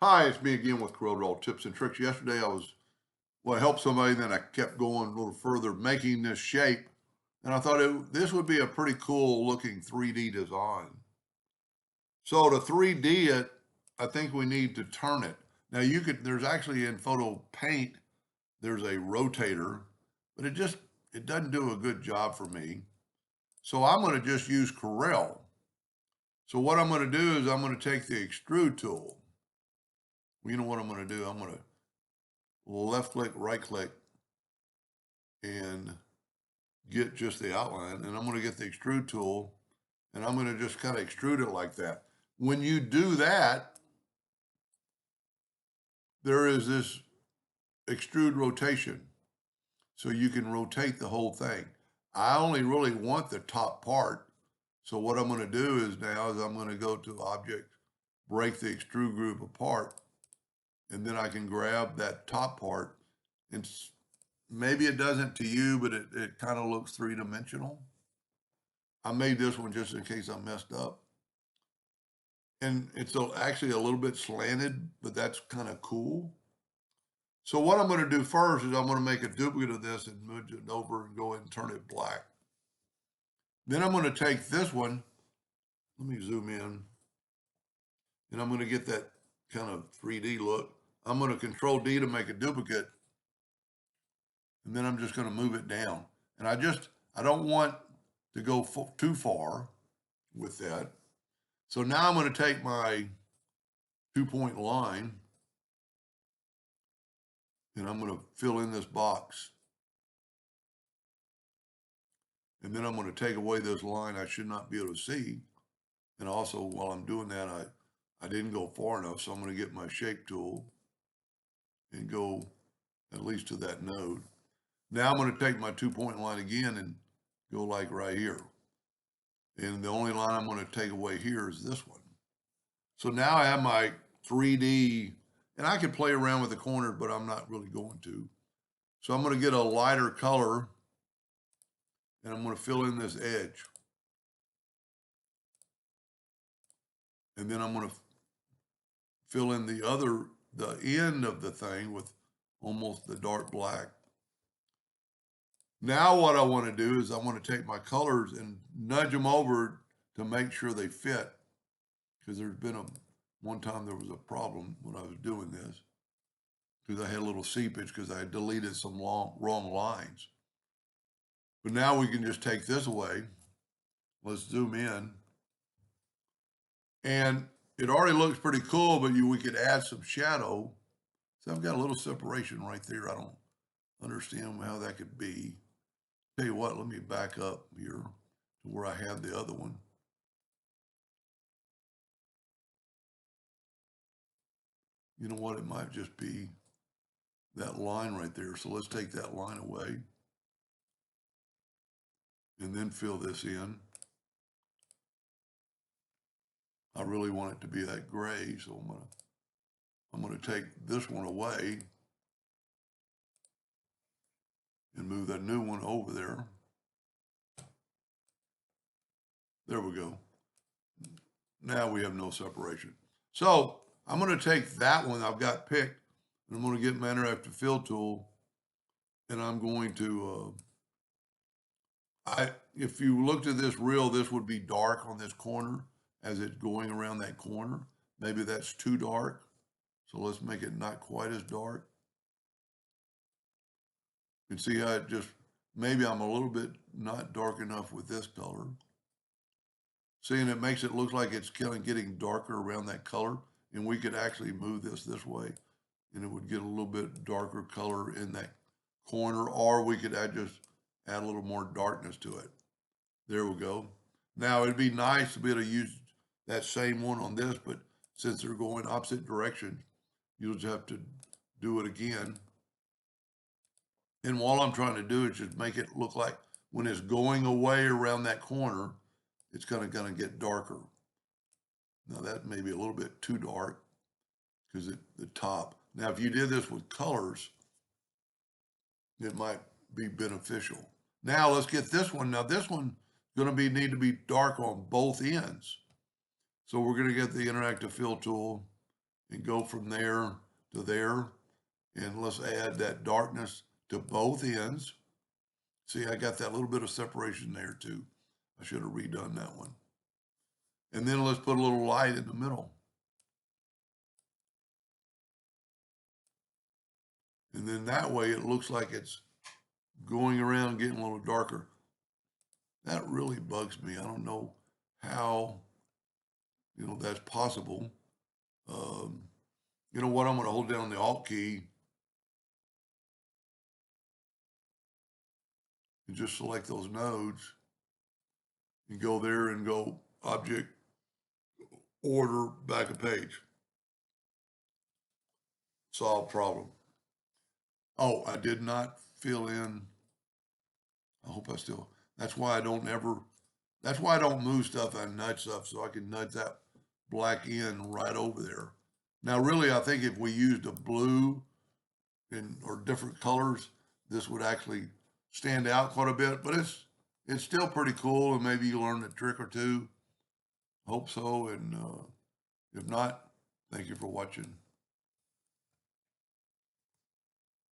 Hi, it's me again with Corel tips and tricks. Yesterday I helped somebody, then I kept going a little further, making this shape. And I thought this would be a pretty cool looking 3D design. So to 3D it, I think we need to turn it. Now there's actually in Photo Paint, there's a rotator, but it doesn't do a good job for me. So I'm going to just use Corel. So what I'm going to do is I'm going to take the extrude tool. You know what I'm going to do? I'm going to left click, right click, and get just the outline. And I'm going to get the extrude tool and I'm going to just kind of extrude it like that. When you do that, there is this extrude rotation. So you can rotate the whole thing. I only really want the top part. So what I'm going to do is I'm going to go to Object, break the extrude group apart, and then I can grab that top part. And maybe it doesn't to you, but it kind of looks three-dimensional. I made this one just in case I messed up. And it's actually a little bit slanted, but that's kind of cool. So what I'm going to do first is I'm going to make a duplicate of this and move it over and go ahead and turn it black. Then I'm going to take this one. Let me zoom in. And I'm going to get that kind of 3D look. I'm going to Control D to make a duplicate. And then I'm just going to move it down. And I don't want to go too far with that. So now I'm going to take my 2-point line and I'm going to fill in this box. And then I'm going to take away this line I should not be able to see. And also, while I'm doing that, I didn't go far enough, so I'm going to get my shape tool and go at least to that node. Now I'm going to take my 2-point line again and go like right here. And the only line I'm going to take away here is this one. So now I have my 3D, and I can play around with the corners, but I'm not really going to. So I'm going to get a lighter color, and I'm going to fill in this edge. And then I'm going to fill in the end of the thing with almost the dark black. Now what I want to do is I want to take my colors and nudge them over to make sure they fit. Because one time there was a problem when I was doing this. Because I had a little seepage because I had deleted some wrong lines. But now we can just take this away. Let's zoom in. And it already looks pretty cool, but we could add some shadow. So I've got a little separation right there. I don't understand how that could be. Tell you what, let me back up here to where I have the other one. You know what? It might just be that line right there. So let's take that line away and then fill this in. I really want it to be that gray, so I'm gonna take this one away and move that new one over there. There we go. Now we have no separation. So I'm going to take that one I've got picked, and I'm going to get my interactive fill tool, and I'm going to, if you looked at this reel, this would be dark on this corner as it's going around that corner. Maybe that's too dark. So let's make it not quite as dark. You can see how maybe I'm a little bit not dark enough with this color. Seeing it makes it look like it's kind of getting darker around that color, and we could actually move this way, and it would get a little bit darker color in that corner, or we could just add a little more darkness to it. There we go. Now it'd be nice to be able to use that same one on this, but since they're going opposite directions, you'll just have to do it again. And all I'm trying to do is just make it look like when it's going away around that corner, it's gonna get darker. Now that may be a little bit too dark because the top. Now, if you did this with colors, it might be beneficial. Now let's get this one. Now this one is going to need to be dark on both ends. So we're going to get the interactive fill tool and go from there to there. And let's add that darkness to both ends. See, I got that little bit of separation there too. I should have redone that one. And then let's put a little light in the middle. And then that way it looks like it's going around getting a little darker. That really bugs me. I don't know how, that's possible. You know what? I'm going to hold down the Alt key and just select those nodes and go there and go Object, Order, Back a Page. Solve problem. Oh, I did not fill in. I hope I still, that's why I don't move stuff and nudge stuff, so I can nudge that black end right over there. Now, really, I think if we used a blue or different colors, this would actually stand out quite a bit, but it's still pretty cool, and maybe you learn a trick or two. Hope so, and if not, thank you for watching.